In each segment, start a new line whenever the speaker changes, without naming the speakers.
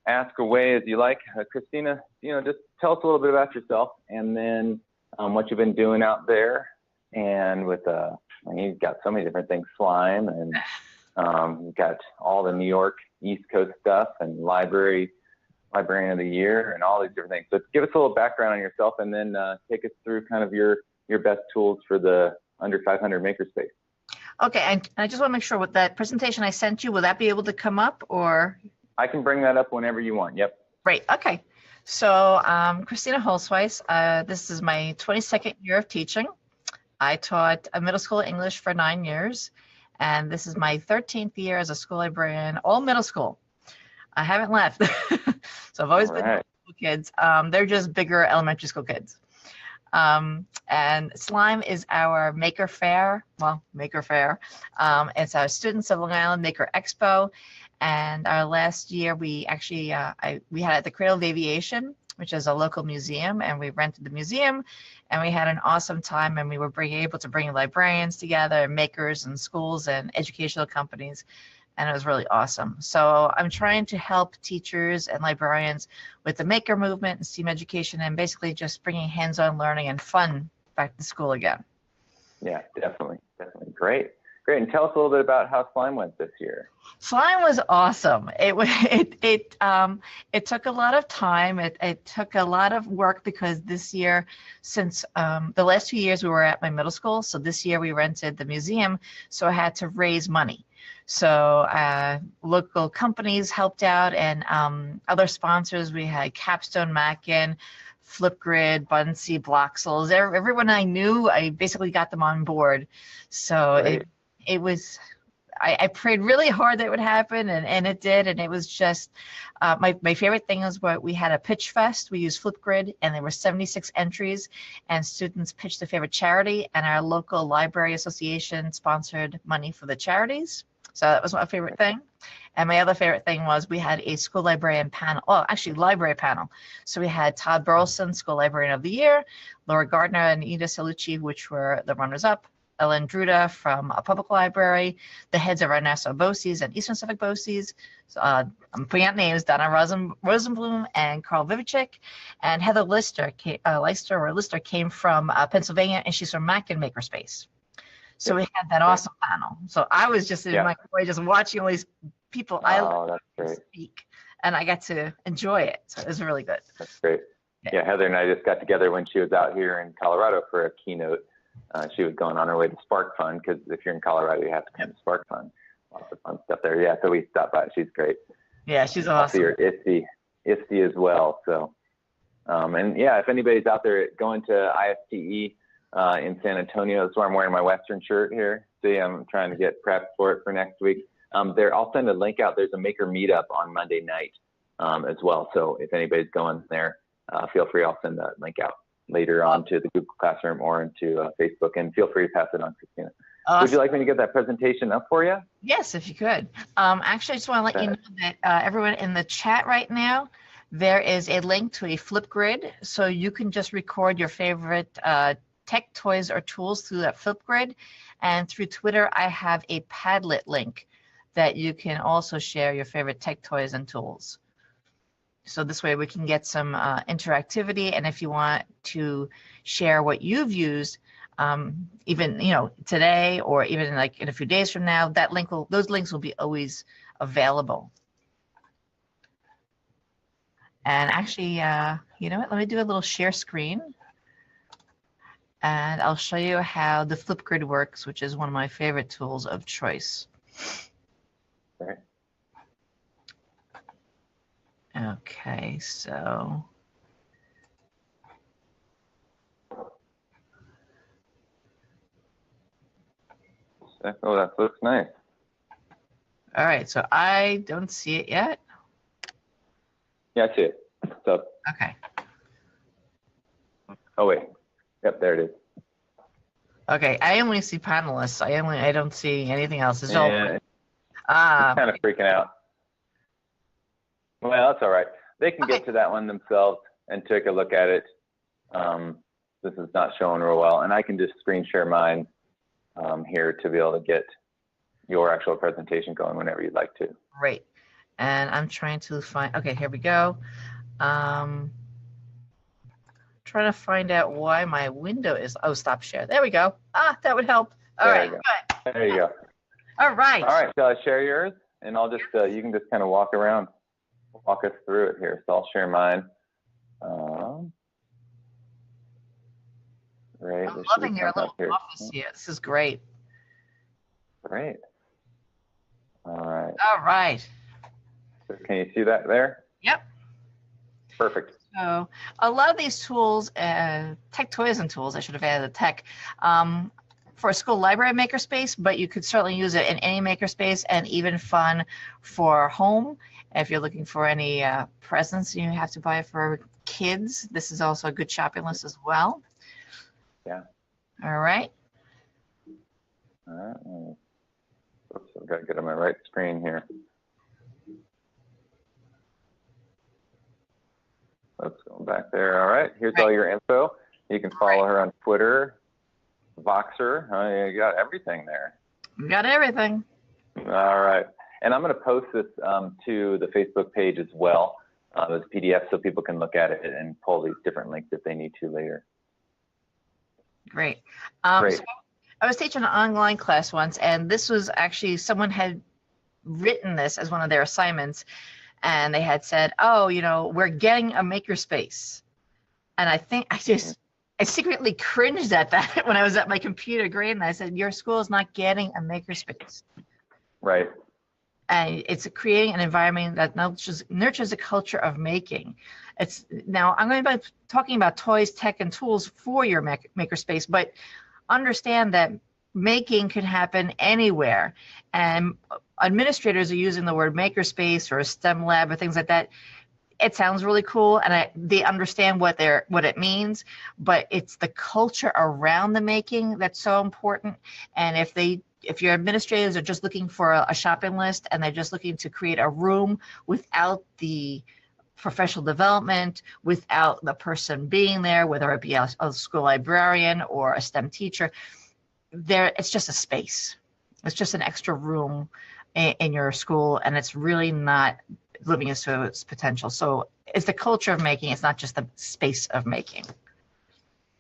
ask away as you like. Christina, just tell us a little bit about yourself, and then what you've been doing out there. And with you've got so many different things, slime, and you've got all the New York East Coast stuff, and Librarian of the Year, and all these different things. So give us a little background on yourself, and then take us through kind of your best tools for the under 500 Makerspace.
Okay, and I just want to make sure with that presentation I sent you, will that be able to come up, or?
I can bring that up whenever you want. Yep.
Great. Okay. So Christina Holzweiss, this is my 22nd year of teaching. I taught a middle school English for 9 years, and this is my 13th year as a school librarian, all middle school. I haven't left. So I've always been middle school kids. They're just bigger elementary school kids. And Slime is our Maker Fair. Well, Maker Fair. It's our Students of Long Island Maker Expo. And our last year, we actually, we had at the Cradle of Aviation, which is a local museum, and we rented the museum, and we had an awesome time, and we were able to bring librarians together, and makers and schools and educational companies, and it was really awesome. So I'm trying to help teachers and librarians with the maker movement and STEAM education, and basically just bringing hands-on learning and fun back to school again. Yeah,
definitely. Great. And tell us a little bit about how Slime went this year.
Slime was awesome. It took a lot of time. It took a lot of work, because this year, since the last 2 years we were at my middle school, so this year we rented the museum, so I had to raise money. So local companies helped out, and other sponsors. We had Capstone Mackin, Flipgrid, Bunsey, Bloxels. Everyone I knew, I basically got them on board. So it was, I prayed really hard that it would happen, and it did. And it was just, my favorite thing was we had a pitch fest. We used Flipgrid, and there were 76 entries, and students pitched their favorite charity, and our local library association sponsored money for the charities. So that was my favorite thing. And my other favorite thing was we had a school librarian panel, library panel. So we had Todd Burleson, School Librarian of the Year, Laura Gardner and Ida Salucci, which were the runners-up, Ellen Druda from a public library, the heads of our Nassau BOCES and Eastern Suffolk BOCES. I'm putting out names, Donna Rosenblum and Carl Vivicek, and Heather Lister came from Pennsylvania, and she's from Mackin Makerspace. So we had that awesome panel. So I was just in my way, just watching all these people I love speak, and I got to enjoy it. So it was really good.
That's great. Yeah, Heather and I just got together when she was out here in Colorado for a keynote. She was going on her way to Spark Fun, because if you're in Colorado, you have to come to Spark Fun. Lots of fun stuff there. Yeah, so we stopped by. She's great.
Yeah, she's awesome.
I'll see her ISTE as well. So, and yeah, if anybody's out there going to ISTE in San Antonio, that's where I'm wearing my Western shirt here. See, I'm trying to get prepped for it for next week. I'll send a link out. There's a maker meetup on Monday night as well. So if anybody's going there, feel free. I'll send that link out later on to the Google Classroom or into Facebook, and feel free to pass it on, Christina. Awesome. Would you like me to get that presentation up for you?
Yes, if you could. Actually, I just want to let you know that everyone in the chat right now, there is a link to a Flipgrid, so you can just record your favorite tech toys or tools through that Flipgrid. And through Twitter, I have a Padlet link that you can also share your favorite tech toys and tools. So this way we can get some interactivity, and if you want to share what you've used, even today, or even like in a few days from now, those links will be always available. And actually, you know what? Let me do a little share screen, and I'll show you how the Flipgrid works, which is one of my favorite tools of choice.
All right.
Okay, so
oh, that looks nice.
All right, so I don't see it yet.
Yeah, I see it. It's up.
Okay.
Oh wait. Yep, there it is.
Okay, I only see panelists. I don't see anything else. It's all
it's kind of freaking out. Well, that's all right. They can get to that one themselves and take a look at it. This is not showing real well, and I can just screen share mine here to be able to get your actual presentation going whenever you'd like to.
Great. And I'm trying to find, okay, here we go. Trying to find out why my window is, oh, stop share. There we go. Ah, that would help. All right.
There you go.
All right.
All right, shall I share yours? And I'll just, you can just kind of walk us through it here. So I'll share mine. Great.
I'm loving your little office here. This is great.
Great. All right.
All right.
So can you see that there?
Yep.
Perfect.
So a lot of these tools, tech toys and tools, I should have added a tech, for a school library makerspace, but you could certainly use it in any makerspace, and even fun for home. If you're looking for any presents you have to buy for kids, this is also a good shopping list as well.
Yeah.
All right.
All right. Oops, I've got to get on my right screen here. Let's go back there. All right. Here's all your info. You can follow her on Twitter, Voxer. You got everything there.
You got everything.
All right. And I'm going to post this to the Facebook page as well as a PDF, so people can look at it and pull these different links if they need to later.
Great.
Great.
So I was teaching an online class once, and this was actually, someone had written this as one of their assignments, and they had said, oh, you know, we're getting a makerspace. And I think I secretly cringed at that when I was at my computer grading. I said, your school is not getting a makerspace.
Right.
And it's creating an environment that nurtures a culture of making. Now I'm going to be talking about toys, tech, and tools for your makerspace, but understand that making can happen anywhere. And administrators are using the word makerspace or a STEM lab or things like that. It sounds really cool, and they understand what it means, but it's the culture around the making that's so important. And if your administrators are just looking for a shopping list and they're just looking to create a room without the professional development, without the person being there, whether it be a school librarian or a STEM teacher, it's just a space. It's just an extra room in your school, and it's really not living into its potential. So it's the culture of making. It's not just the space of making.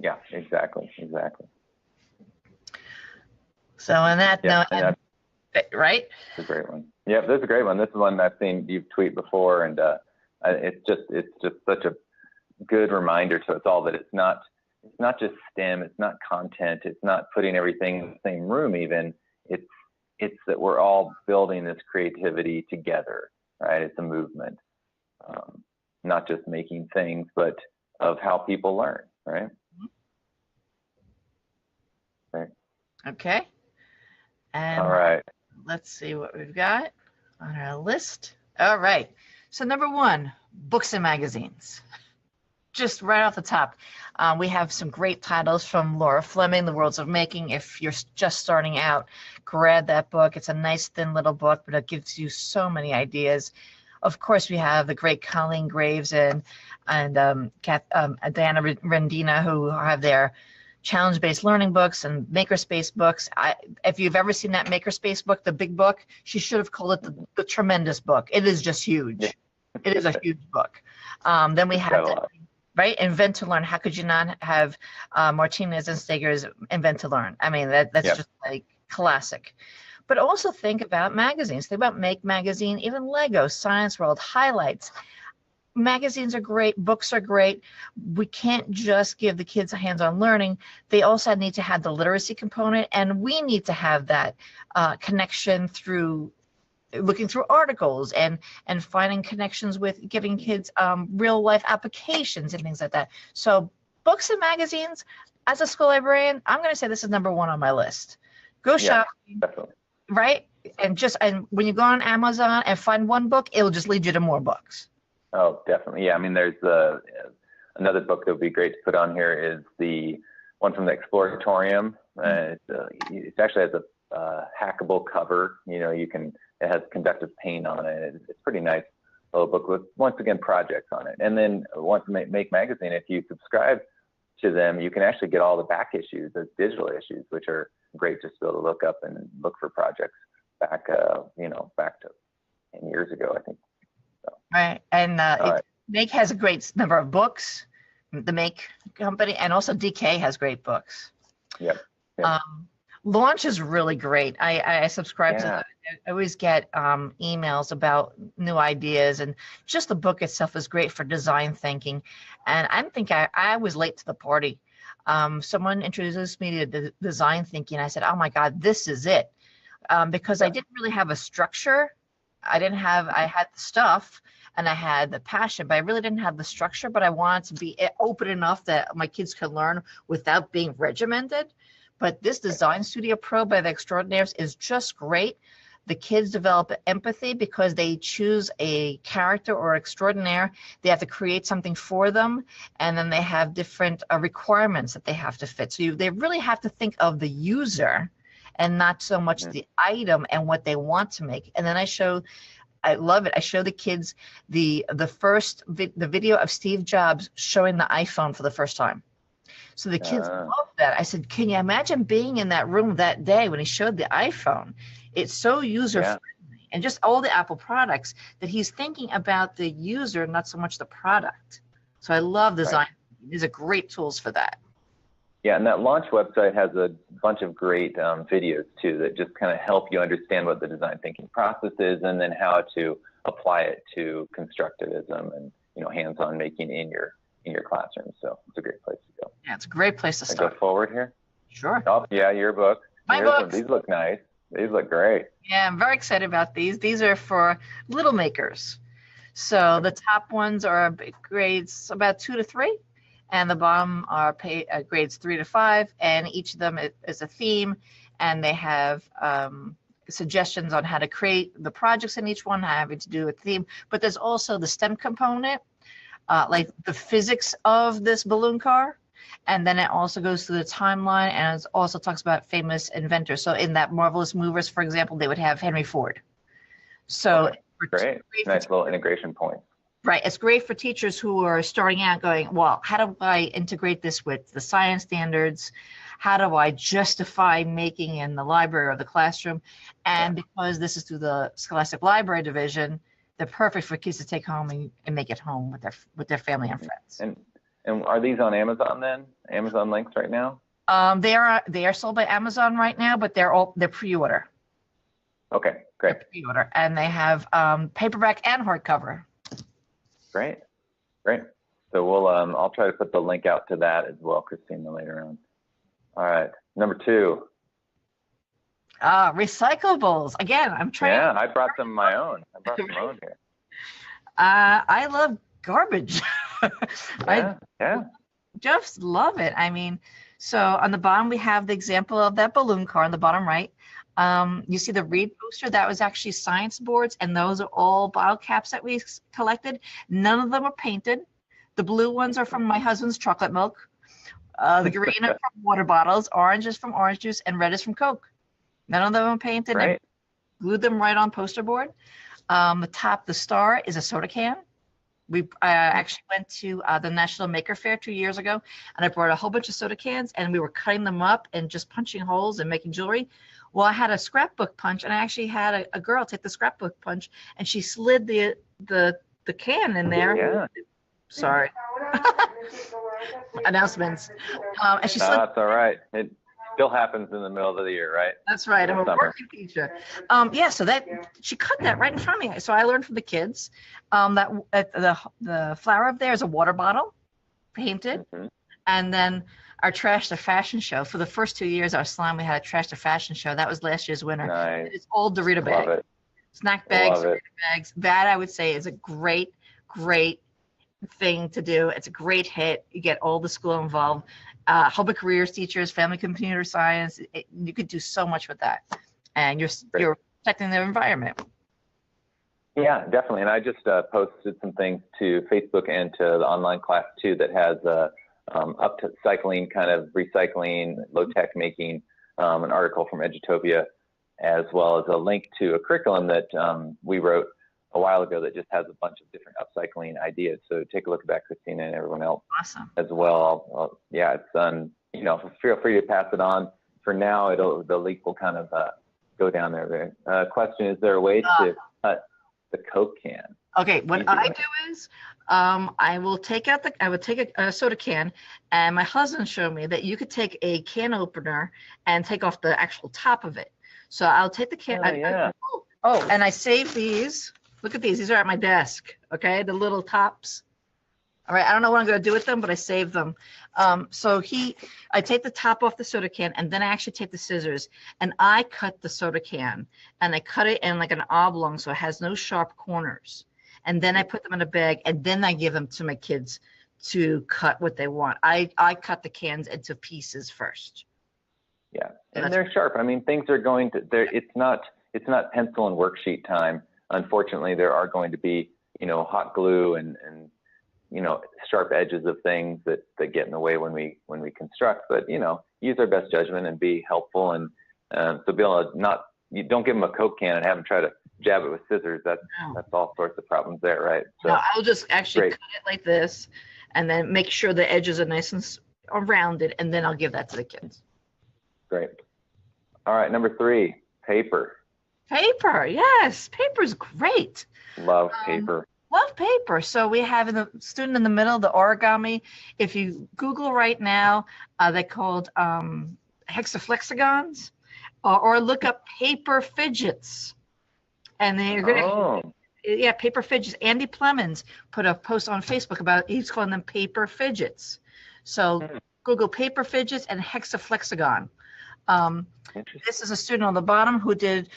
Yeah, exactly. So
on that note, right?
It's a great one. Yeah, this is a great one. This is one I've seen you tweet before, and it's just such a good reminder to us all that it's not just STEM, it's not content, it's not putting everything in the same room even. It's that we're all building this creativity together, right? It's a movement, not just making things, but of how people learn, right? Right.
Okay. And
all right.
Let's see what we've got on our list. All right. So number one, books and magazines. Just right off the top, we have some great titles from Laura Fleming, The Worlds of Making. If you're just starting out, grab that book. It's a nice thin little book, but it gives you so many ideas. Of course, we have the great Colleen Graves and Diana Rendina, who have their challenge-based learning books and Makerspace books. If you've ever seen that Makerspace book, the big book, she should have called it the tremendous book. It is just huge. It is a huge book. Then we have right, Invent to Learn. How could you not have Martinez and Steger's Invent to Learn? I mean, that's just like classic. But also think about magazines. Think about Make Magazine, even Lego, Science World, Highlights. Magazines are great, books are great. We can't just give the kids a hands-on learning. They also need to have the literacy component, and we need to have that connection through looking through articles and finding connections with giving kids real-life applications and things like that. So books and magazines, as a school librarian, I'm going to say this is number one on my list. Go shopping, right? And when you go on Amazon and find one book, it'll just lead you to more books.
Oh, definitely. Yeah, I mean, there's another book that would be great to put on here is the one from the Exploratorium. It actually has a hackable cover. You know, it has conductive paint on it. It's pretty nice little book with, once again, projects on it. And then once Make Magazine, if you subscribe to them, you can actually get all the back issues, those digital issues, which are great just to be able to look up and look for projects back, back to 10 years ago, I think.
Right. And
All right.
Make has a great number of books, the Make company, and also DK has great books.
Yep.
Launch is really great. I subscribe to
Yeah.
that. I always get emails about new ideas, and just the book itself is great for design thinking. And I was late to the party. Someone introduced me to the design thinking. I said, oh my God, this is it. Because I didn't really have a structure. I had the stuff and I had the passion, but I really didn't have the structure, but I wanted to be open enough that my kids could learn without being regimented. But this Design Studio Pro by the Extraordinaires is just great. The kids develop empathy because they choose a character or extraordinaire. They have to create something for them, and then they have different requirements that they have to fit. So they really have to think of the user and not so much the item and what they want to make. And then I love it. I show the kids the video of Steve Jobs showing the iPhone for the first time. So the kids love that. I said, can you imagine being in that room that day when he showed the iPhone? It's so user-friendly, and just all the Apple products that he's thinking about the user, not so much the product. So I love design. Right. These are great tools for that.
Yeah, and that launch website has a bunch of great videos too that just kind of help you understand what the design thinking process is, and then how to apply it to constructivism and hands-on making in your classroom. So it's a great place to go.
Yeah, it's a great place to start.
Go forward here.
Sure.
Oh yeah, your book.
My books.
These look nice. These look great.
Yeah, I'm very excited about these. These are for little makers. So the top ones are grades about 2 to 3. And the bottom are grades 3 to 5, and each of them is a theme, and they have suggestions on how to create the projects in each one, having to do with theme. But there's also the STEM component, like the physics of this balloon car, and then it also goes through the timeline, and it also talks about famous inventors. So in that Marvelous Movers, for example, they would have Henry Ford. So
great, nice little integration point.
Right. It's great for teachers who are starting out going, well, how do I integrate this with the science standards? How do I justify making in the library or the classroom? And because this is through the Scholastic Library Division, they're perfect for kids to take home and make it home with their family and friends.
And are these on Amazon then? Amazon links right now?
They are sold by Amazon right now, but they're pre-order.
Okay, great.
They're pre-order, and they have paperback and hardcover.
Great. So we'll I'll try to put the link out to that as well, Christina, later on. All right, number 2.
Recyclables. Again, I'm trying.
Yeah, I brought some of my own. I brought some here.
I love garbage.
Yeah.
I just love it. I mean, so on the bottom we have the example of that balloon car on the bottom right. You see the Read poster, that was actually science boards, and those are all bottle caps that we collected. None of them are painted. The blue ones are from my husband's chocolate milk. The green are from water bottles, orange is from orange juice, and red is from Coke. None of them are painted.
Right.
I glued them right on poster board. The star is a soda can. I actually went to the National Maker Fair 2 years ago, and I brought a whole bunch of soda cans, and we were cutting them up and just punching holes and making jewelry. Well, I had a scrapbook punch, and I actually had a girl take the scrapbook punch, and she slid the can in there.
Yeah.
Sorry. Announcements. And she slid.
That's all right. It still happens in the middle of the year, right?
That's right. I'm a working teacher. So that she cut that right in front of me. So I learned from the kids that the flower up there is a water bottle, painted, and then our Trash to Fashion show. For the first 2 years, our salon, we had a Trash to Fashion show. That was last year's winner.
Nice.
It's all Dorito bags.
Love it.
Snack bags,
Love it.
Dorito bags. That, I would say, is a great thing to do. It's a great hit. You get all the school involved. Public careers teachers, family computer science. You could do so much with that. And you're protecting their environment.
Yeah, definitely. And I just posted some things to Facebook and to the online class too that has up to cycling, kind of recycling, low-tech making, an article from Edutopia, as well as a link to a curriculum that we wrote a while ago that just has a bunch of different upcycling ideas. So take a look at that, Christina, and everyone else.
Awesome.
As well. Yeah, it's feel free to pass it on. For now, the link will kind of go down there. Question: is there a way to cut the Coke can?
Okay, what
Easy
I
way.
do is I will take out I would take a soda can, and my husband showed me that you could take a can opener and take off the actual top of it. So I'll take the can.
Oh yeah.
Oh, and I save these. Look at these. These are at my desk. Okay, the little tops. All right, I don't know what I'm going to do with them, but I saved them. I take the top off the soda can, and then I actually take the scissors, and I cut the soda can, and I cut it in like an oblong so it has no sharp corners. And then I put them in a bag, and then I give them to my kids to cut what they want. I cut the cans into pieces first.
Yeah, and they're sharp. I mean, things are going to there. It's not pencil and worksheet time. Unfortunately, there are going to be, you know, hot glue and you know, sharp edges of things that get in the way when we construct. But, you know, use our best judgment and be helpful. And so be able to you don't give them a Coke can and have them try to jab it with scissors. That's all sorts of problems there, right? So
no, I'll just actually cut it like this, and then make sure the edges are nice and rounded, and then I'll give that to the kids.
Great. All right, number 3, paper.
Paper, yes, paper's great.
Love paper.
Love paper. So we have the student in the middle, the origami. If you Google right now, they're called hexaflexagons, or look up paper fidgets. And they're going to, paper fidgets. Andy Plemons put a post on Facebook about, he's calling them paper fidgets. So Google paper fidgets and hexaflexagon. This is a student on the bottom who did,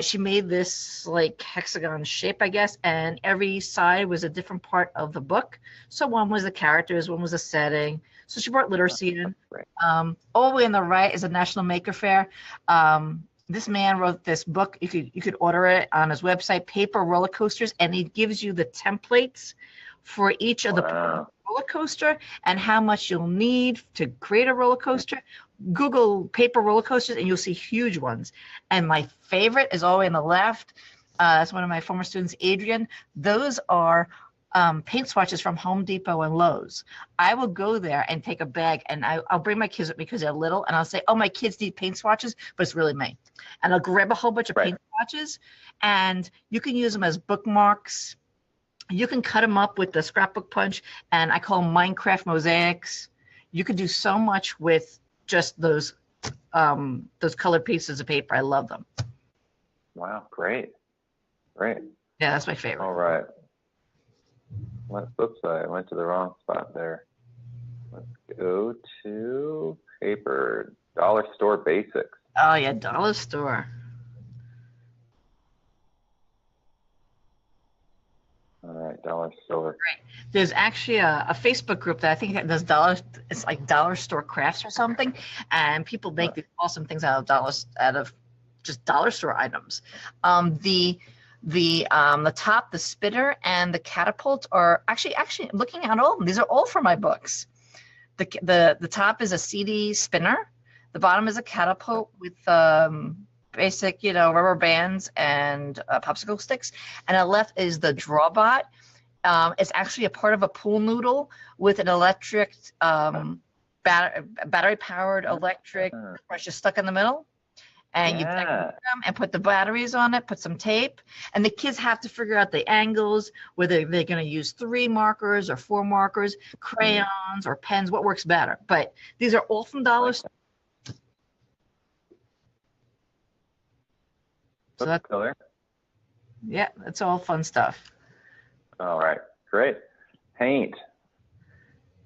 she made this like hexagon shape, I guess, and every side was a different part of the book. So one was the characters, one was the setting. So she brought literacy in. All the way on the right is a National Maker Fair. This man wrote this book. You could order it on his website, Paper Roller Coasters, and he gives you the templates for each of the roller coaster and how much you'll need to create a roller coaster. Google paper roller coasters and you'll see huge ones. And my favorite is all the way on the left. That's one of my former students, Adrian. Those are paint swatches from Home Depot and Lowe's. I will go there and take a bag, and I'll bring my kids with me because they're little, and I'll say, oh, my kids need paint swatches, but it's really me. And I'll grab a whole bunch of paint swatches, and you can use them as bookmarks. You can cut them up with the scrapbook punch, and I call them Minecraft mosaics. You can do so much with just those colored pieces of paper. I love them.
Wow, great. Yeah,
that's my favorite.
All right. Oops, I went to the wrong spot there. Let's go to paper. Dollar Store Basics.
Oh yeah, Dollar Store.
All right, Dollar Store.
Right. There's actually a Facebook group that I think does it's like Dollar Store crafts or something, and people make these awesome things out of just Dollar Store items. The top, the spinner, and the catapult are actually looking at all of them. These are all from my books. The top is a CD spinner. The bottom is a catapult with basic, rubber bands and popsicle sticks. And the left is the drawbot. It's actually a part of a pool noodle with an electric, battery-powered electric brush just stuck in the middle. And you decorate them and put the batteries on it, put some tape, and the kids have to figure out the angles, whether they're going to use 3 markers or 4 markers, crayons or pens, what works better. But these are all from Dollar Store. So that's
still there.
Yeah, that's all fun stuff.
All right, great. Paint.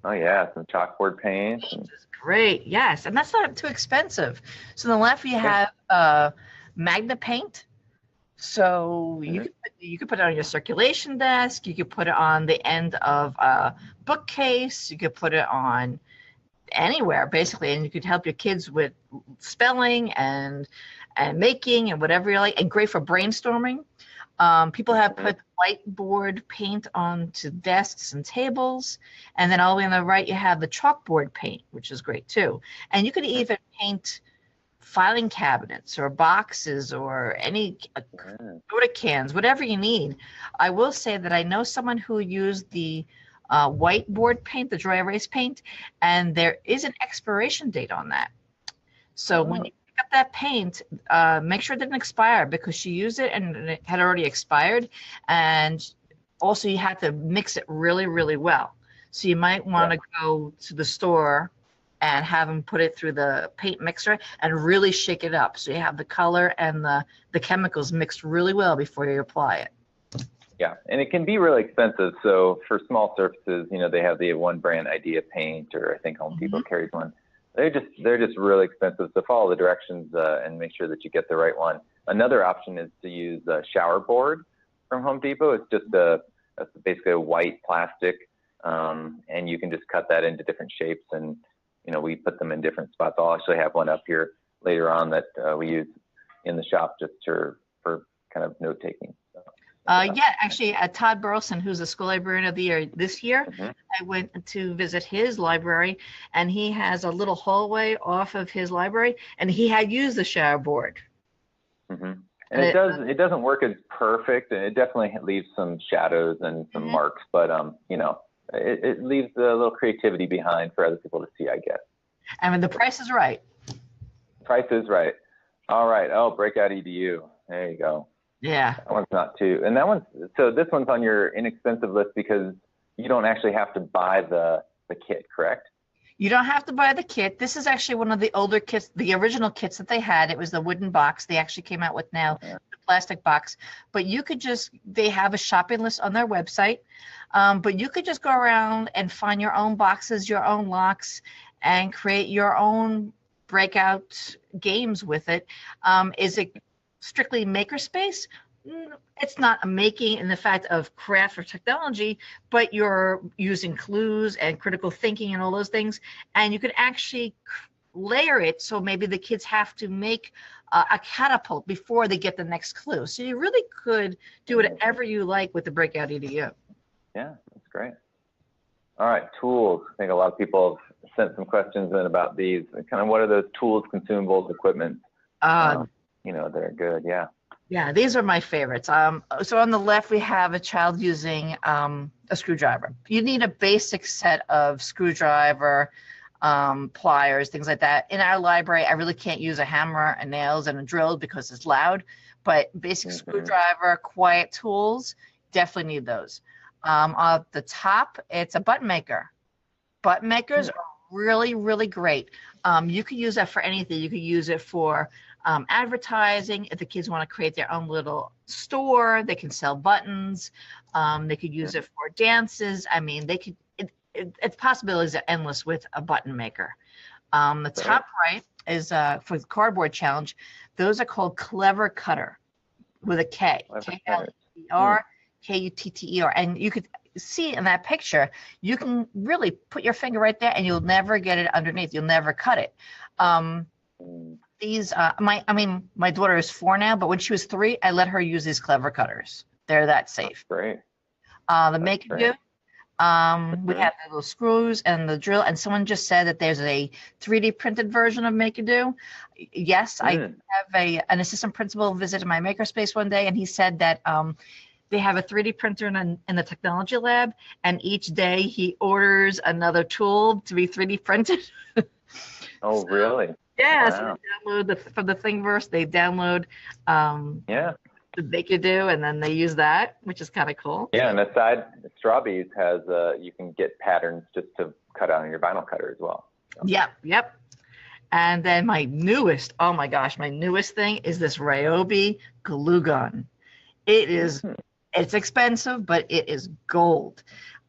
Oh yeah, some chalkboard paint.
Paint is great, yes, and that's not too expensive. So on the left you have Magna paint. So you could put it on your circulation desk. You could put it on the end of a bookcase. You could put it on anywhere basically, and you could help your kids with spelling and making and whatever you like, and great for brainstorming. People have put whiteboard paint onto desks and tables, and then all the way on the right you have the chalkboard paint, which is great too. And you could even paint filing cabinets or boxes or any soda cans, whatever you need. I will say that I know someone who used the whiteboard paint, the dry erase paint, and there is an expiration date on that. So when you pick up that paint, make sure it didn't expire, because she used it and it had already expired, and also you have to mix it really, really well. So you might want to go to the store and have them put it through the paint mixer and really shake it up. So you have the color and the chemicals mixed really well before you apply it.
Yeah, and it can be really expensive. So for small surfaces, you know, they have the one brand Idea Paint, or I think Home Depot carries one. They're just really expensive. So follow the directions and make sure that you get the right one. Another option is to use a shower board from Home Depot. It's just basically a white plastic, and you can just cut that into different shapes, and you know, we put them in different spots. I'll actually have one up here later on that we use in the shop just for kind of note taking. So,
yeah, actually, Todd Burleson, who's the school librarian of the year this year, I went to visit his library, and he has a little hallway off of his library, and he had used the shower board.
And it doesn't work as perfect, and it definitely leaves some shadows and some marks, but you know, it leaves a little creativity behind for other people to see, I guess.
I mean, the price is right.
Price is right. All right. Oh, Breakout EDU. There you go.
Yeah.
That one's not too. And that one's, so this one's on your inexpensive list because you don't actually have to buy the kit, correct?
You don't have to buy the kit. This is actually one of the older kits, the original kits that they had. It was the wooden box. They actually came out with now the plastic box. But you could just, they have a shopping list on their website. But you could just go around and find your own boxes, your own locks, and create your own breakout games with it. Is it strictly Makerspace? It's not a making in the fact of craft or technology, but you're using clues and critical thinking and all those things. And you can actually layer it so maybe the kids have to make a catapult before they get the next clue. So you really could do whatever you like with the Breakout EDU.
Yeah, that's great. All right, tools. I think a lot of people have sent some questions in about these. Kind of what are those tools, consumables, equipment? You know, they're good. Yeah.
Yeah, these are my favorites. So on the left, we have a child using a screwdriver. You need a basic set of screwdriver, pliers, things like that. In our library, I really can't use a hammer and nails and a drill because it's loud, but basic screwdriver, quiet tools, definitely need those. At the top, it's a button maker. Button makers are really, really great. You could use that for anything. You could use it for advertising. If the kids want to create their own little store, they can sell buttons. They could use it for dances. I mean, they could. Its possibilities are endless with a button maker. The top right is for the cardboard challenge. Those are called Clever Cutter with a K. K-L-E-R, K-U-T-T-E-R. And you could see in that picture, you can really put your finger right there and you'll never get it underneath. You'll never cut it. These, my daughter is 4 now, but when she was 3, I let her use these Clever Cutters. They're that safe.
That's great.
The Make-A-Do, we have the little screws and the drill, and someone just said that there's a 3D printed version of Make-A-Do. Yes, I have an assistant principal visit my Makerspace one day, and he said that they have a 3D printer in the technology lab, and each day he orders another tool to be 3D printed.
Oh, really?
Yeah, so they download from the Thingiverse, they download the Make-A-Do, and then they use that, which is kind of cool. Yeah,
and aside, Strawbees has, you can get patterns just to cut out on your vinyl cutter as well. So.
Yep. And then my newest, oh my gosh, my newest thing is this Ryobi glue gun. It is, it's expensive, but it is gold.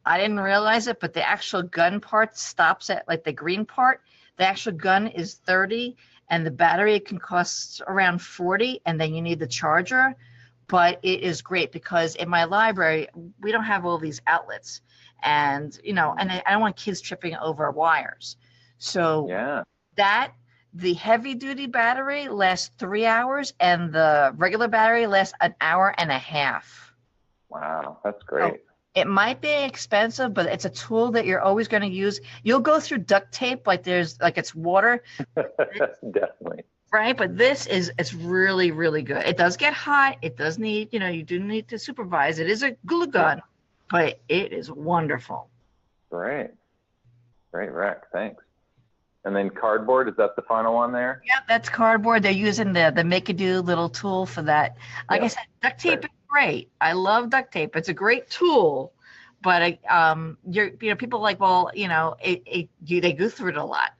I didn't realize it, but the actual gun part stops at like the green part. The actual gun is 30 and the battery can cost around 40, and then you need the charger. But it is great because in my library, we don't have all these outlets, and you know, and I don't want kids tripping over wires. So the heavy duty battery lasts 3 hours and the regular battery lasts an hour and a half.
Wow, that's great.
So it might be expensive, but it's a tool that you're always going to use. You'll go through duct tape like it's water.
Definitely.
Right, but it's really, really good. It does get hot. It does need, you do need to supervise. It is a glue gun, but it is wonderful.
Great rec. Thanks. And then cardboard, is that the final one there?
Yeah, that's cardboard. They're using the Make-A-Do little tool for that. Like I said, duct tape is great. I love duct tape. It's a great tool, but people are like, well, they go through it a lot.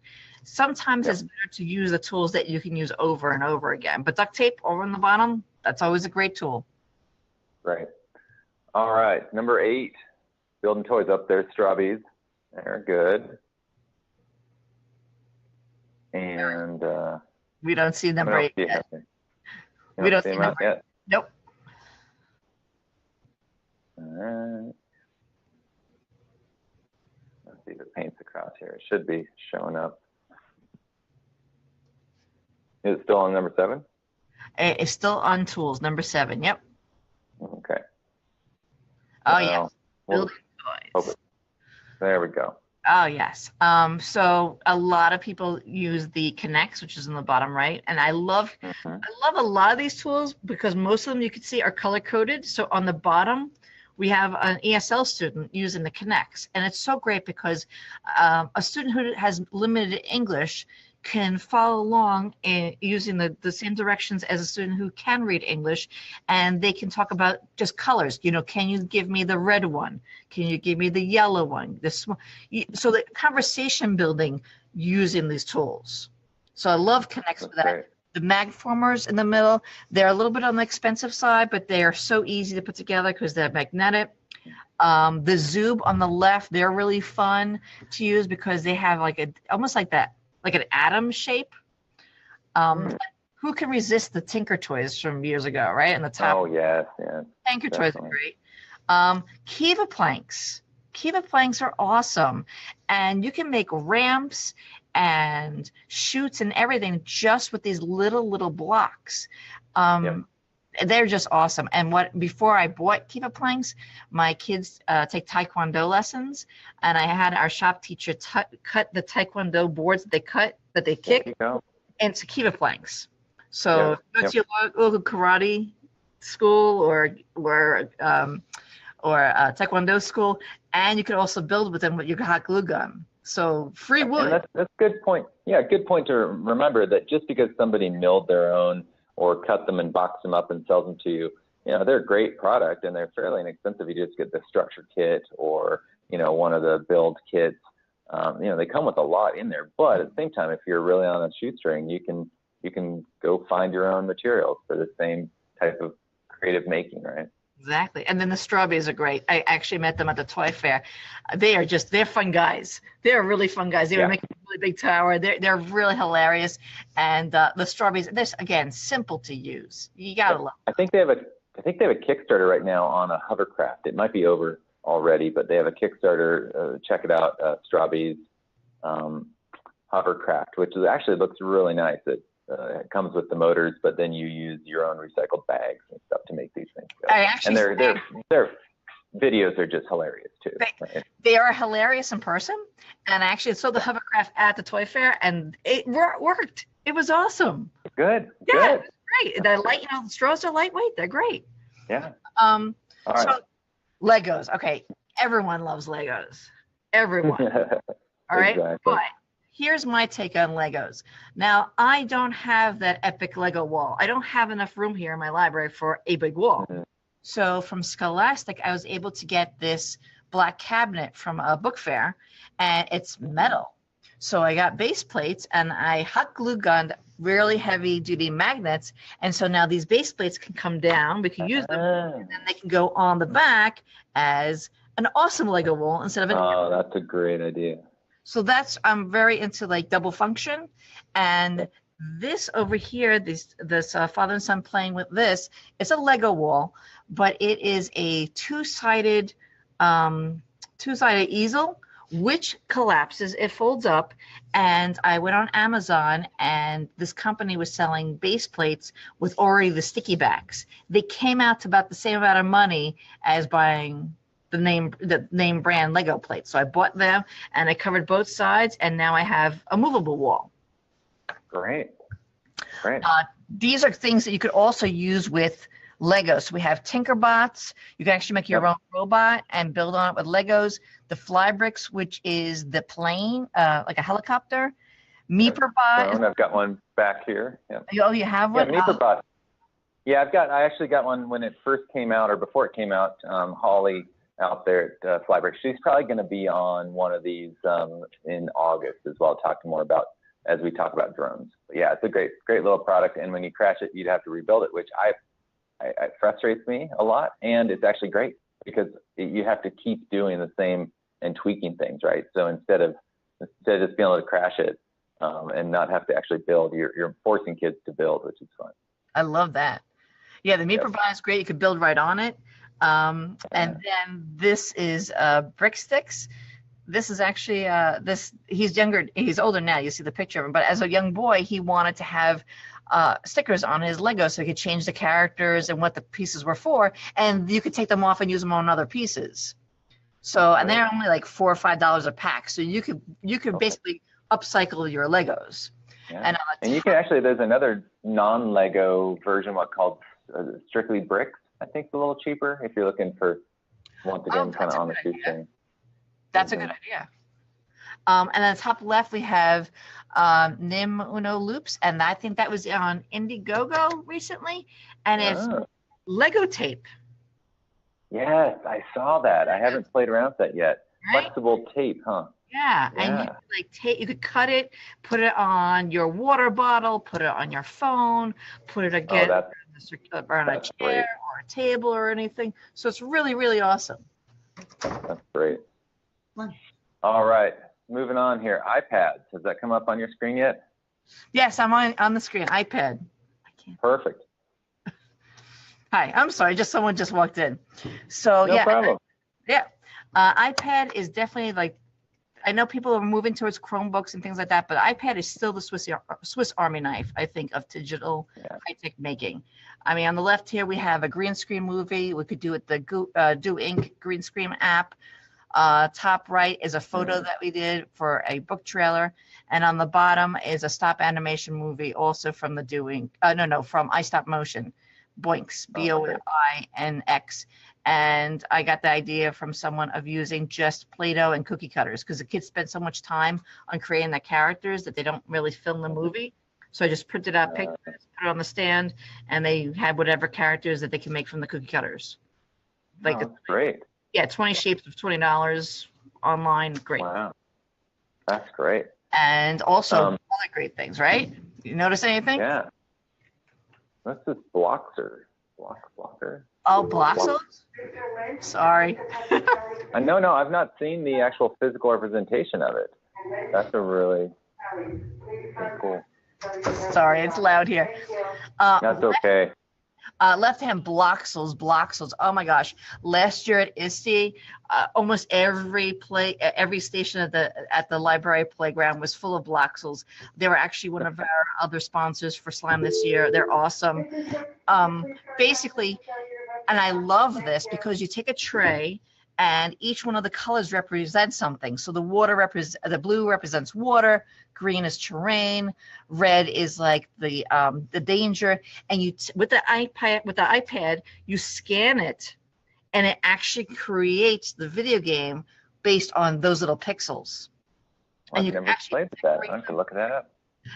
Sometimes it's better to use the tools that you can use over and over again. But duct tape over on the bottom, that's always a great tool.
Right. All right. Number 8, building toys up there. Strawbees. They're good. And
we don't see number 8 yet. We don't see number 8 yet. Nope.
All right. Let's see if it paints across here. It should be showing up. Is it still on number 7?
It's still on tools, number 7. Yep.
Okay.
Oh, yes. Building toys.
There we go.
Oh, yes. So a lot of people use the Connects, which is in the bottom right. And I love a lot of these tools because most of them you can see are color coded. So on the bottom, we have an ESL student using the Connects. And it's so great because a student who has limited English can follow along using the same directions as a student who can read English, and they can talk about just colors. Can you give me the red one? Can you give me the yellow one? So the conversation building using these tools. So I love Connects for that. Great. The mag formers in the middle, they're a little bit on the expensive side, but they are so easy to put together because they're magnetic. The Zoob on the left, they're really fun to use because they have almost like an atom shape. Who can resist the Tinker Toys from years ago, right? And the top. Oh, yes, yeah. Tinker Toys are great. Kiva planks. Kiva planks are awesome. And you can make ramps and chutes and everything just with these little blocks. They're just awesome. And before I bought Kiva planks, my kids take Taekwondo lessons, and I had our shop teacher cut the Taekwondo boards that they kick into Kiva planks. So go to your local karate school or Taekwondo school, and you can also build with them with your hot glue gun. So free wood. And that's a good point. Yeah, good point to remember that just because somebody milled their own or cut them and box them up and sells them to you, they're a great product and they're fairly inexpensive. You just get the structure kit or, one of the build kits. They come with a lot in there, but at the same time, if you're really on a shoestring, you can go find your own materials for the same type of creative making, right? Exactly. And then the Strawbees are great. I actually met them at the toy fair. They're fun guys. They're really fun guys. They were making a really big tower. They're really hilarious. And the Strawbees, they're, again, simple to use. You got to love them. I think they have a Kickstarter right now on a hovercraft. It might be over already, but they have a Kickstarter. Check it out, Strawbees hovercraft, which actually looks really nice. It comes with the motors, but then you use your own recycled bags and stuff to make these things go. And their videos are just hilarious too. They are hilarious in person. And I actually saw the hovercraft at the toy fair, and it worked. It was awesome. Good. Yeah, good. It was great. They're light. The straws are lightweight. They're great. Yeah. All right. So Legos. Okay, everyone loves Legos. Everyone. All right. Exactly. But here's my take on Legos. Now, I don't have that epic Lego wall. I don't have enough room here in my library for a big wall. Mm-hmm. So from Scholastic, I was able to get this black cabinet from a book fair, and it's metal. So I got base plates, and I hot glue gunned really heavy duty magnets. And so now these base plates can come down. We can use them, and then they can go on the back as an awesome Lego wall instead of an. Oh, that's a great idea. So I'm very into double function, and this over here, this father and son playing with this, it's a Lego wall, but it is a two-sided easel, which collapses. It folds up, and I went on Amazon, and this company was selling base plates with already the sticky backs. They came out to about the same amount of money as buying the name brand Lego plates. So I bought them, and I covered both sides, and now I have a movable wall. Great. These are things that you could also use with Legos. So we have Tinkerbots. You can actually make your own robot and build on it with Legos. The Flybricks, which is the plane, like a helicopter. Meeperbot. I've got one back here. Yeah. Oh, you have one? Yeah, Meeperbot.
Yeah, I actually got one when it first came out, or before it came out. Holly out there at Flybreak, she's probably going to be on one of these in August as well, talking more about, as we talk about drones. But yeah, it's a great little product, and when you crash it, you'd have to rebuild it, which it frustrates me a lot, and it's actually great because you have to keep doing the same and tweaking things, right? So instead of just being able to crash it and not have to actually build, you're forcing kids to build, which is fun.
I love that. Yeah, the meat provider is great. You could build right on it. And then this is brick sticks. This is actually he's younger, he's older now. You see the picture of him, but as a young boy, he wanted to have stickers on his Lego so he could change the characters and what the pieces were for, and you could take them off and use them on other pieces. So, and they're only like $4 or $5 a pack. So you could basically upcycle your Legos.
Yeah. And you can actually, there's another non-Lego version, called Strictly Bricks. I think it's a little cheaper if you're looking for, once again, kind of on the shoestring.
That's a good idea. And then top left, we have Nim Uno Loops. And I think that was on Indiegogo recently. And it's Lego tape.
Yes, I saw that. I haven't played around with that yet.
Right?
Flexible tape, huh?
Yeah, and you could you could cut it, put it on your water bottle, put it on your phone, put it again on a chair or a table or anything. So it's really, really awesome.
That's great. All right, moving on here. iPads. Has that come up on your screen yet?
Yes, I'm on the screen. iPad.
Perfect.
Hi, I'm sorry. Someone just walked in. So
no problem.
iPad is definitely like, I know people are moving towards Chromebooks and things like that, but iPad is still the Swiss Army knife, I think, of digital high-tech making. I mean, on the left here, we have a green screen movie. We could do it the Do Ink green screen app. Top right is a photo that we did for a book trailer. And on the bottom is a stop animation movie also from the from iStop Motion, Boinx, BOINX. And I got the idea from someone of using just Play-Doh and cookie cutters because the kids spend so much time on creating the characters that they don't really film the movie. So I just printed out pictures, put it on the stand, and they had whatever characters that they can make from the cookie cutters. Like
that's great.
Yeah, 20 shapes of $20 online. Great.
Wow. That's great.
And also other great things, right? You notice anything?
Yeah. What's this Bloxer? Blocker?
Oh, Bloxels? Sorry.
No, I've not seen the actual physical representation of it. That's a really cool.
Sorry, it's loud here.
That's okay.
Left-hand Bloxels. Oh my gosh! Last year at ISTE, almost every station at the library playground was full of Bloxels. They were actually one of our other sponsors for Slime this year. They're awesome. Basically, and I love this because you take a tray and each one of the colors represents something. So the blue represents water, green is terrain, red is like the danger. And with the iPad, you scan it, and it actually creates the video game based on those little pixels.
Well, and you can actually that. I can look that up.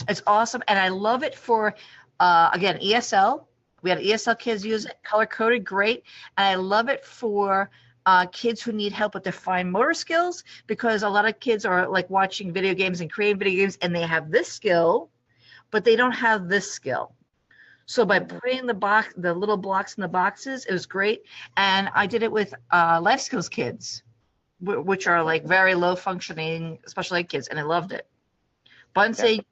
It's awesome, and I love it for again ESL. We had ESL kids use it, color coded, great, and I love it for kids who need help with their fine motor skills, because a lot of kids are like watching video games and creating video games and they have this skill, but they don't have this skill. So by putting the little blocks in the boxes, it was great. And I did it with life skills kids, which are like very low functioning special ed kids, and I loved it. Bunsey,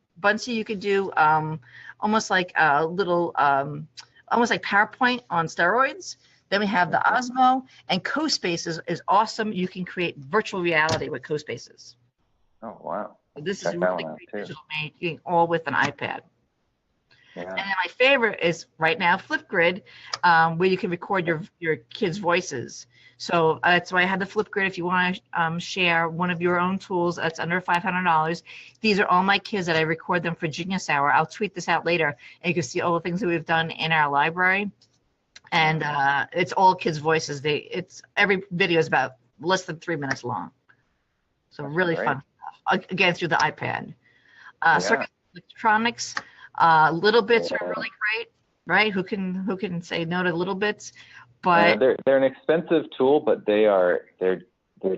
you could do almost like a little, almost like PowerPoint on steroids. Then we have the Osmo, and CoSpaces is awesome. You can create virtual reality with CoSpaces.
Oh, wow.
So this is really great digital making, all with an iPad. Yeah. And then my favorite is right now Flipgrid, where you can record your kids' voices. So that's why I had the Flipgrid. If you want to share one of your own tools, that's under $500. These are all my kids that I record them for Genius Hour. I'll tweet this out later, and you can see all the things that we've done in our library. And it's all kids' voices. Every video is about less than 3 minutes long. So really fun stuff. Again, through the iPad. Circuit electronics, little bits are really great. right? Who can say no to little bits? But
they're an expensive tool, but they're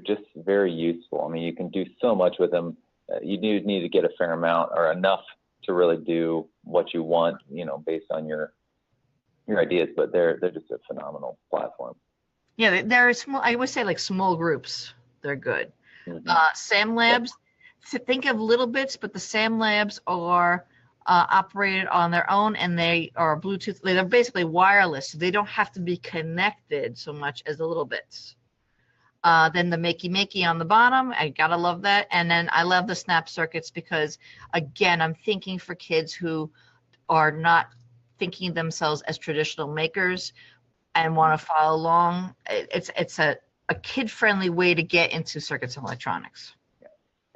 just very useful. I mean, you can do so much with them. You do need to get a fair amount or enough to really do what you want, based on your ideas. But they're just a phenomenal platform.
yeah, they're small. I would say like small groups. They're good.
Mm-hmm.
SAM Labs. To think of little bits, but the SAM Labs are operated on their own, and they are Bluetooth. They're basically wireless, so they don't have to be connected so much as the little bits. Then the Makey on the bottom, I gotta love that. And then I love the Snap Circuits because, again, I'm thinking for kids who are not thinking themselves as traditional makers and want to follow along. It's a kid-friendly way to get into circuits and electronics.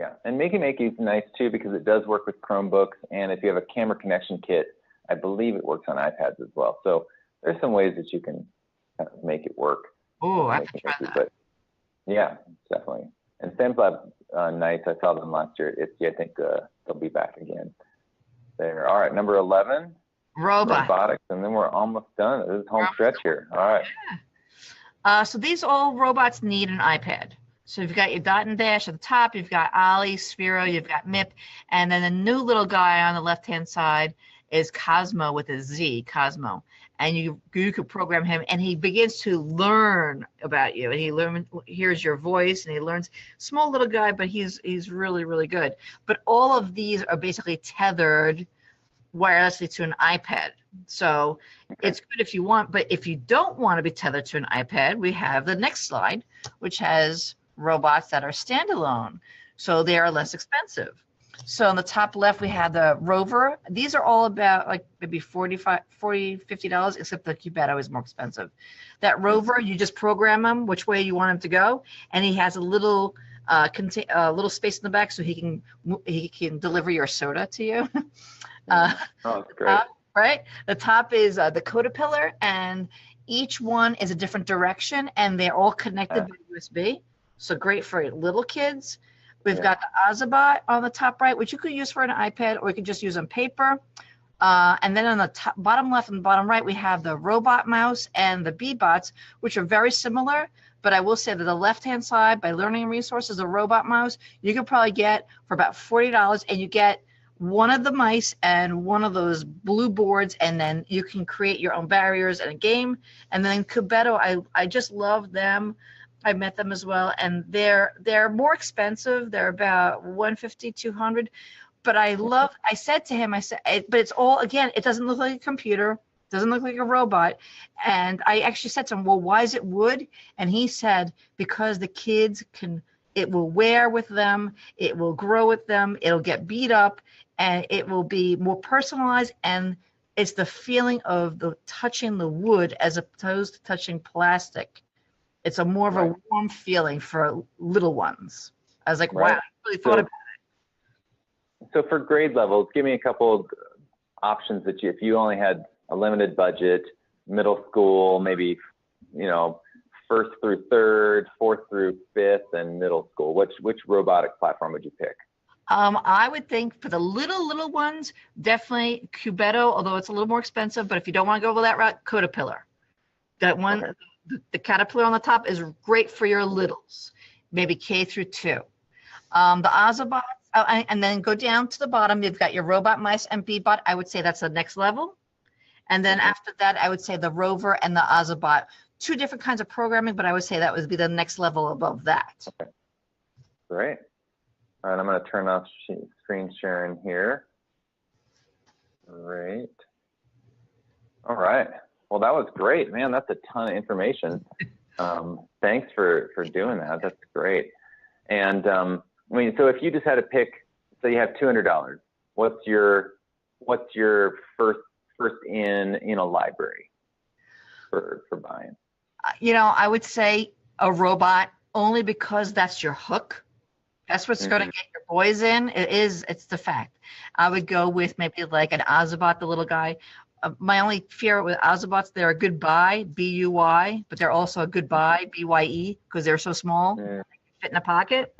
Yeah, and Makey is nice too because it does work with Chromebooks, and if you have a camera connection kit, I believe it works on iPads as well. So there's some ways that you can kind of make it work.
Oh, I have to try that.
But yeah, definitely. And Sam's Lab, nice. I saw them last year at ITSE. I think they'll be back again. There. All right, number 11. Robotics, and then we're almost done. This is home stretch here. All right.
Yeah. So these all robots need an iPad. So you've got your dot and dash at the top, you've got Ollie, Sphero, you've got MIP, and then the new little guy on the left-hand side is Cosmo with a Z, Cosmo. And you could program him, and he begins to learn about you, and he hears your voice, and he learns. Small little guy, but he's really, really good. But all of these are basically tethered wirelessly to an iPad. So it's good if you want, but if you don't want to be tethered to an iPad, we have the next slide, which has robots that are standalone, so they are less expensive. So on the top left we have the Rover. These are all about like maybe $50, except the Cubetto is more expensive. That Rover, you just program him which way you want him to go, and he has a little little space in the back so he can deliver your soda to you.
Oh, great.
Right, the top is the Caterpillar, and each one is a different direction, and they're all connected by USB. So great for little kids. We've got the Ozobot on the top right, which you could use for an iPad, or you could just use on paper. And then on the top, bottom left and bottom right, we have the Robot Mouse and the Bee-Bots, which are very similar. But I will say that the left-hand side, by Learning Resources, the Robot Mouse, you could probably get for about $40, and you get one of the mice and one of those blue boards, and then you can create your own barriers and a game. And then Cubetto, I just love them. I met them as well, and they're more expensive. They're about $150, $200. But I said to him, but it's all, again, it doesn't look like a computer, doesn't look like a robot. And I actually said to him, well, why is it wood? And he said, because the kids it will wear with them, it will grow with them, it'll get beat up, and it will be more personalized. And it's the feeling of touching the wood as opposed to touching plastic. It's a more of a warm feeling for little ones. I was like, wow, I really thought about it.
So for grade levels, give me a couple of options that if you only had a limited budget, middle school, maybe, first through third, fourth through fifth, and middle school, which robotic platform would you pick?
I would think for the little ones, definitely Cubetto, although it's a little more expensive. But if you don't want to go that route, Caterpillar. That one. Okay. The Caterpillar on the top is great for your littles, maybe K through 2. The Ozobots, and then go down to the bottom. You've got your Robot Mice and Bee-Bot. I would say that's the next level. And then after that, I would say the Rover and the Ozobot. 2 different kinds of programming, but I would say that would be the next level above that.
Okay. Great. All right, I'm going to turn off screen sharing here. Great. All right. Well, that was great, man. That's a ton of information. Thanks for doing that. That's great. And so if you just had to pick, say you have $200, what's your first in library for buying?
I would say a robot, only because that's your hook. That's what's going to get your boys in. It's the fact. I would go with maybe like an Ozobot, the little guy. My only fear with Ozobots, they're a good buy, B-U-Y, but they're also a good buy, B-Y-E, because they're so small, they can fit in a pocket.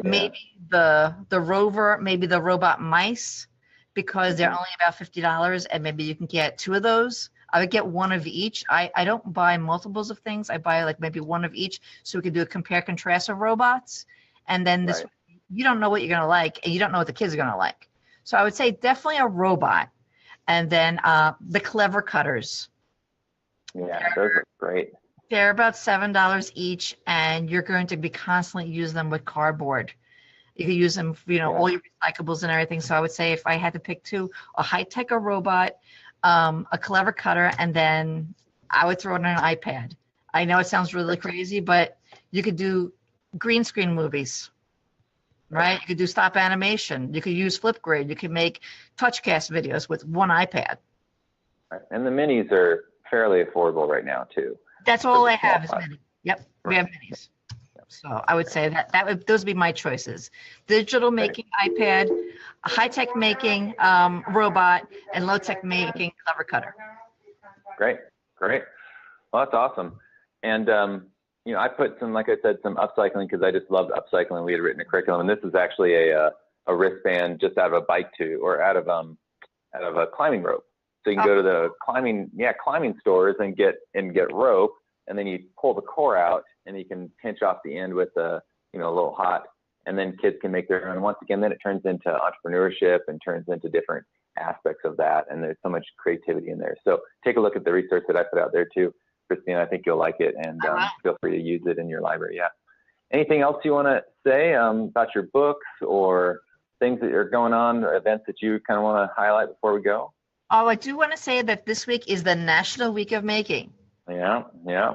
Maybe the Rover, maybe the Robot Mice, because they're only about $50, and maybe you can get 2 of those. I would get 1 of each. I don't buy multiples of things. I buy like maybe 1 of each, so we can do a compare contrast of robots. And then this, you don't know what you're gonna like, and you don't know what the kids are gonna like. So I would say definitely a robot, and then the clever cutters.
Yeah, those are great.
They're about $7 each, and you're going to be constantly using them with cardboard. You can use them, all your recyclables and everything. So I would say if I had to pick 2, a high-tech or robot, a clever cutter, and then I would throw in an iPad. I know it sounds really crazy, but you could do green screen movies, right? You could do stop animation. You could use Flipgrid. You could make TouchCast videos with 1 iPad.
Right. And the minis are fairly affordable right now too.
That's all I have is mini. Yep, we have minis. So I would say those would be my choices: digital making iPad, high-tech making robot, and low-tech making clever cutter.
Great. Well, that's awesome. And I put some, like I said, some upcycling because I just loved upcycling. We had written a curriculum, and this is actually a wristband just out of a bike out of a climbing rope. So you can go to the climbing stores and get rope, and then you pull the core out, and you can pinch off the end with a little hot, and then kids can make their own. Once again, then it turns into entrepreneurship and turns into different aspects of that, and there's so much creativity in there. So take a look at the research that I put out there too, Christine. I think you'll like it, and feel free to use it in your library. Yeah. Anything else you want to say about your books or things that are going on, or events that you kind of want to highlight before we go?
Oh, I do want to say that this week is the National Week of Making.
Yeah.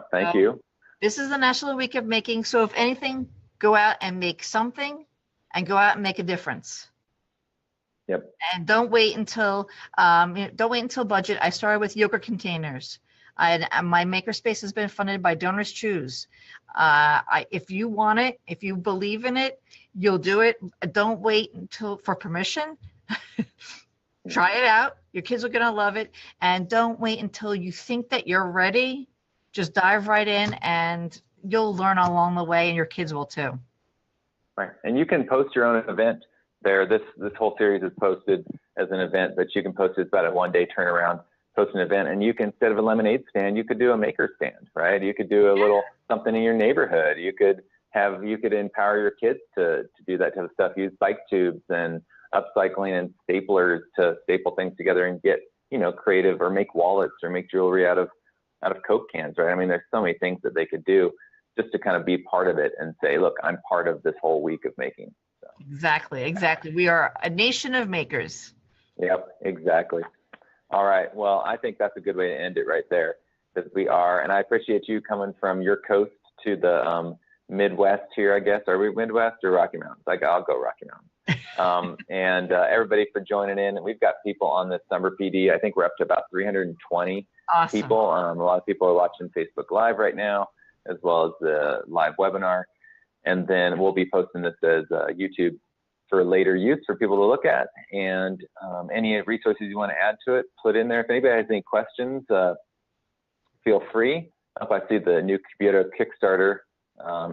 Thank you.
This is the National Week of Making. So if anything, go out and make something, and go out and make a difference.
Yep.
And don't wait until budget. I started with yogurt containers. My Makerspace has been funded by Donors Choose. If you want it, if you believe in it, you'll do it. Don't wait for permission. Try it out. Your kids are going to love it. And don't wait until you think that you're ready. Just dive right in, and you'll learn along the way, and your kids will too.
Right. And you can post your own event there. This whole series is posted as an event, but you can post it. It's about a 1-day turnaround. Post an event, and you can, instead of a lemonade stand, you could do a maker stand, right? You could do a little something in your neighborhood. You could empower your kids to do that type of stuff. Use bike tubes and upcycling and staplers to staple things together and get, creative, or make wallets or make jewelry out of Coke cans, right? I mean, there's so many things that they could do just to kind of be part of it and say, look, I'm part of this whole week of making. So.
Exactly. We are a nation of makers.
Yep, exactly. All right. Well, I think that's a good way to end it right there, because we are, and I appreciate you coming from your coast to the Midwest here, I guess. Are we Midwest or Rocky Mountains? I'll go Rocky Mountains. And everybody for joining in. We've got people on this summer PD. I think we're up to about 320 people. A lot of people are watching Facebook Live right now, as well as the live webinar. And then we'll be posting this as YouTube for later use for people to look at, and any resources you want to add to it, put in there. If anybody has any questions, feel free. I see the new computer Kickstarter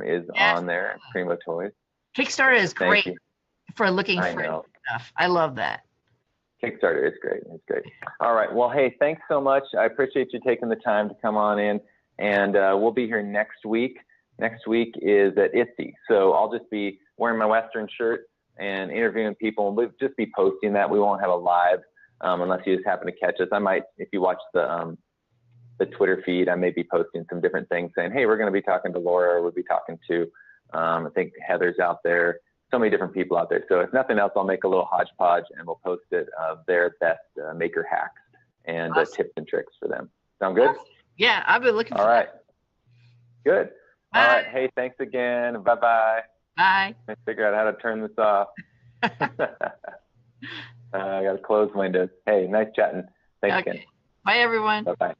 is on there, Primo Toys.
Kickstarter is great for looking for stuff. I love that.
Kickstarter is great. It's great. All right. Well, hey, thanks so much. I appreciate you taking the time to come on in, and we'll be here next week. Next week is at ISTE, so I'll just be wearing my Western shirt and interviewing people, and we'll just be posting that. We won't have a live unless you just happen to catch us. I might, if you watch the Twitter feed, I may be posting some different things saying, hey, we're going to be talking to Laura, or we'll be talking to, I think Heather's out there, so many different people out there. So if nothing else, I'll make a little hodgepodge, and we'll post it of their best maker hacks and tips and tricks for them. Sound good?
Yeah, I've been looking for
All right.
That.
Good.
Bye.
All right. Hey, thanks again. Bye-bye.
Bye.
Let's figure out how to turn this off. I got to close windows. Hey, nice chatting. Thanks again.
Bye, everyone.
Bye-bye.